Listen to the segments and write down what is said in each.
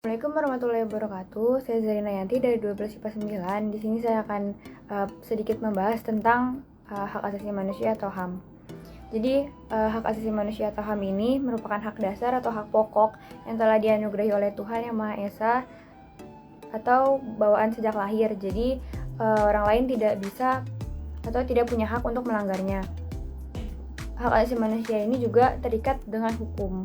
Assalamualaikum warahmatullahi wabarakatuh. Saya Zarina Yanti dari 12 IPA 9. Di sini saya akan sedikit membahas tentang hak asasi manusia atau HAM. Jadi, hak asasi manusia atau HAM ini merupakan hak dasar atau hak pokok yang telah dianugerahi oleh Tuhan Yang Maha Esa atau bawaan sejak lahir. Jadi, orang lain tidak bisa atau tidak punya hak untuk melanggarnya. Hak asasi manusia ini juga terikat dengan hukum.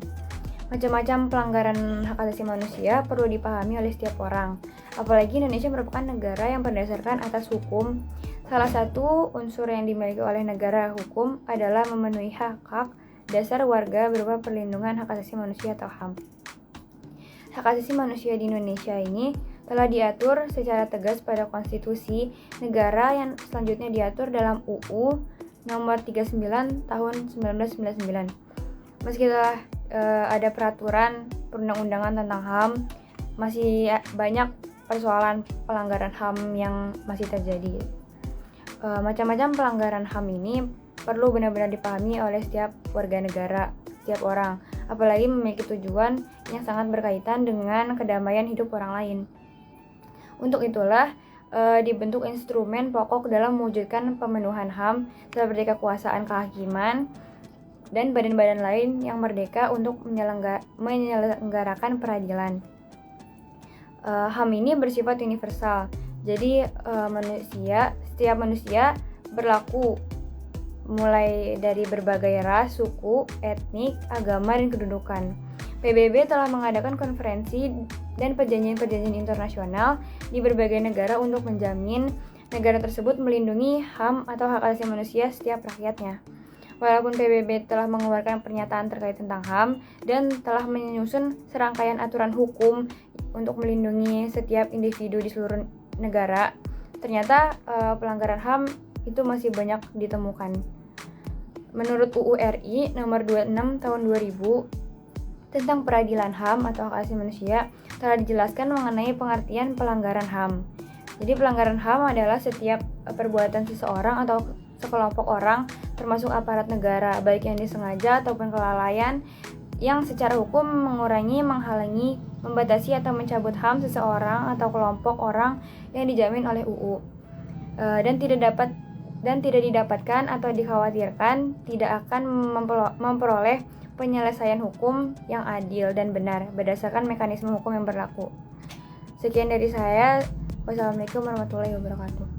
Macam-macam pelanggaran hak asasi manusia perlu dipahami oleh setiap orang. Apalagi Indonesia merupakan negara yang berdasarkan atas hukum. Salah satu unsur yang dimiliki oleh negara hukum adalah memenuhi hak-hak dasar warga berupa perlindungan hak asasi manusia atau HAM. Hak asasi manusia di Indonesia ini telah diatur secara tegas pada konstitusi negara yang selanjutnya diatur dalam UU nomor 39 tahun 1999. Meski telah ada peraturan perundang-undangan tentang HAM, masih banyak persoalan pelanggaran HAM yang masih terjadi. Macam-macam pelanggaran HAM ini perlu benar-benar dipahami oleh setiap warga negara, setiap orang, apalagi memiliki tujuan yang sangat berkaitan dengan kedamaian hidup orang lain. Untuk itulah dibentuk instrumen pokok dalam mewujudkan pemenuhan HAM seperti kekuasaan kehakiman dan badan-badan lain yang merdeka untuk menyelenggarakan peradilan. HAM ini bersifat universal, jadi setiap manusia berlaku mulai dari berbagai ras, suku, etnik, agama, dan kedudukan. PBB telah mengadakan konferensi dan perjanjian-perjanjian internasional di berbagai negara untuk menjamin negara tersebut melindungi HAM atau hak asasi manusia setiap rakyatnya. Walaupun PBB telah mengeluarkan pernyataan terkait tentang HAM dan telah menyusun serangkaian aturan hukum untuk melindungi setiap individu di seluruh negara, ternyata pelanggaran HAM itu masih banyak ditemukan. Menurut UU RI nomor 26 tahun 2000 tentang peradilan HAM atau hak asasi manusia telah dijelaskan mengenai pengertian pelanggaran HAM. Jadi pelanggaran HAM adalah setiap perbuatan seseorang atau sekelompok orang termasuk aparat negara, baik yang disengaja ataupun kelalaian, yang secara hukum mengurangi, menghalangi, membatasi atau mencabut HAM seseorang atau kelompok orang yang dijamin oleh UU, dan tidak didapatkan atau dikhawatirkan tidak akan memperoleh penyelesaian hukum yang adil dan benar berdasarkan mekanisme hukum yang berlaku. Sekian dari saya. Wassalamualaikum warahmatullahi wabarakatuh.